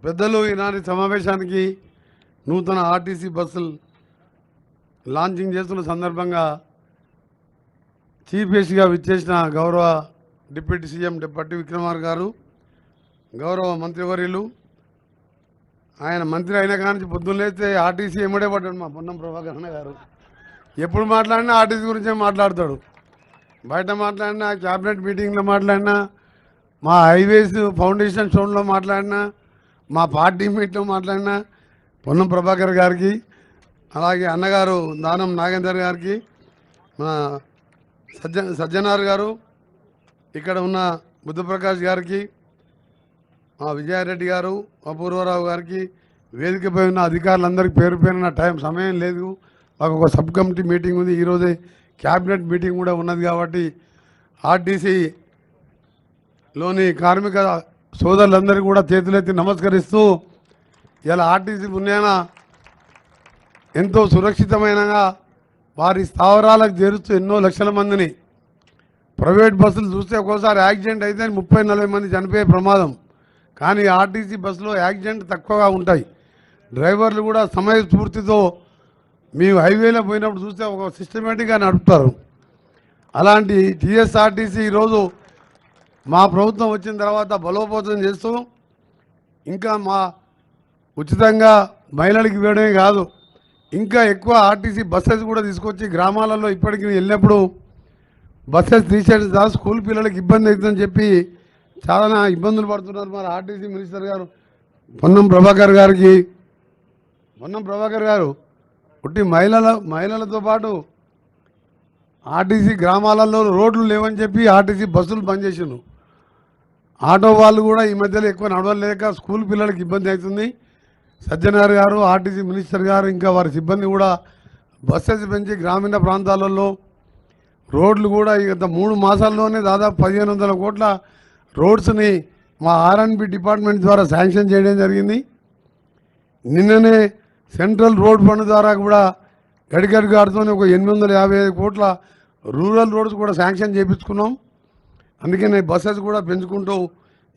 పెద్దలు ఈనాటి సమావేశానికి నూతన ఆర్టీసీ బస్సులు లాంచింగ్ చేస్తున్న సందర్భంగా చీఫ్ గెస్ట్గా విచ్చేసిన గౌరవ డిప్యూటీ సీఎం పట్టి విక్రమార్ గారు, గౌరవ మంత్రివర్యులు, ఆయన మంత్రి అయిన కానించి పొద్దున్న లేస్తే ఆర్టీసీ ఎమ్మడే పడ్డాడు మా పొన్నం ప్రభాకర్ అన్న గారు. ఎప్పుడు మాట్లాడినా ఆర్టీసీ గురించే మాట్లాడతాడు. బయట మాట్లాడినా, క్యాబినెట్ మీటింగ్లో మాట్లాడినా, మా హైవేస్ ఫౌండేషన్ స్టోన్లో మాట్లాడినా, మా పార్టీ మీట్లో మాట్లాడినా పొన్నం ప్రభాకర్ గారికి, అలాగే అన్నగారు దానం నాగేందర్ గారికి, మన సజ్జనార్ గారు, ఇక్కడ ఉన్న బుద్ధప్రకాష్ గారికి, మా విజయారెడ్డి గారు, అపూర్వరావు గారికి, వేదికపై ఉన్న అధికారులందరికీ పేరు పేరున సమయం లేదు, మాకు ఒక సబ్ కమిటీ మీటింగ్ ఉంది, ఈరోజే క్యాబినెట్ మీటింగ్ కూడా ఉన్నది కాబట్టి ఆర్టీసీలోని కార్మిక సోదరులందరికీ కూడా చేతులెత్తి నమస్కరిస్తూ, ఇలా ఆర్టీసీ పుణ్యాన ఎంతో సురక్షితమైనగా వారి స్థావరాలకు చేరుస్తూ ఎన్నో లక్షల మందిని, ప్రైవేట్ బస్సులు చూస్తే ఒక్కోసారి యాక్సిడెంట్ అయితే 30-40 మంది చనిపోయే ప్రమాదం, కానీ ఆర్టీసీ బస్సులో యాక్సిడెంట్ తక్కువగా ఉంటాయి. డ్రైవర్లు కూడా సమయస్ఫూర్తితో మేము హైవేలో పోయినప్పుడు చూస్తే ఒక సిస్టమేటిక్గా నడుపుతారు. అలాంటి టీఎస్ఆర్టీసీ ఈరోజు మా ప్రభుత్వం వచ్చిన తర్వాత బలోపేతం చేస్తూ, ఇంకా మా ఉచితంగా మహిళలకు ఇవ్వడమే కాదు, ఇంకా ఎక్కువ ఆర్టీసీ బస్సెస్ కూడా తీసుకొచ్చి గ్రామాలలో ఇప్పటికి వెళ్ళినప్పుడు బస్సెస్ తీసేది స్కూల్ పిల్లలకి ఇబ్బంది అవుతుందని చెప్పి చాలా ఇబ్బందులు పడుతున్నారు. మరి ఆర్టీసీ మినిస్టర్ గారు పొన్నం ప్రభాకర్ గారు పుట్టి మహిళలతో పాటు ఆర్టీసీ గ్రామాలలో రోడ్లు లేవని చెప్పి ఆర్టీసీ బస్సులు బంద్ చేసిండు. ఆటో వాళ్ళు కూడా ఈ మధ్యలో ఎక్కువ నడవలేక స్కూల్ పిల్లలకి ఇబ్బంది అవుతుంది. సజ్జనార్ గారు, ఆర్టీసీ మినిస్టర్ గారు, ఇంకా వారి సిబ్బంది కూడా బస్సెస్ పెంచి గ్రామీణ ప్రాంతాలలో రోడ్లు కూడా గత 3 మాసాల్లోనే దాదాపు 1500 కోట్ల రోడ్స్ని మా ఆర్ఎండ్బి డిపార్ట్మెంట్ ద్వారా శాంక్షన్ చేయడం జరిగింది. నిన్ననే సెంట్రల్ రోడ్ ఫండ్ ద్వారా కూడా గడిగడి గారితో ఒక 855 కోట్ల రూరల్ రోడ్స్ కూడా శాంక్షన్ చేయించుకున్నాం. అందుకనే బస్సెస్ కూడా పెంచుకుంటూ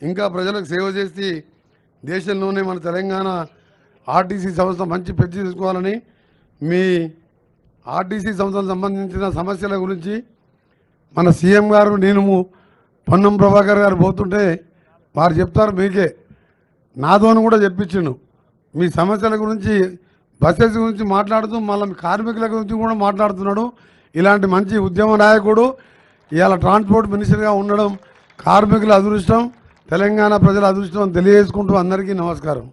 ఇంకా ప్రజలకు సేవ చేసి దేశంలోనే మన తెలంగాణ ఆర్టీసీ సంస్థ మంచి పెంచి తీసుకోవాలని, మీ ఆర్టీసీ సంస్థకు సంబంధించిన సమస్యల గురించి మన సీఎం గారు, నేను పొన్నం ప్రభాకర్ గారు పోతుంటే వారు చెప్తారు, మీకే నాతోను కూడా చెప్పించిండు. మీ సమస్యల గురించి, బస్సెస్ గురించి మాట్లాడుతూ మళ్ళీ కార్మికుల గురించి కూడా మాట్లాడుతున్నాడు. ఇలాంటి మంచి ఉద్యమ నాయకుడు ఇవాళ ట్రాన్స్పోర్ట్ మినిస్టర్గా ఉండడం కార్మికుల అదృష్టం, తెలంగాణ ప్రజల అదృష్టం తెలియజేసుకుంటూ అందరికీ నమస్కారం.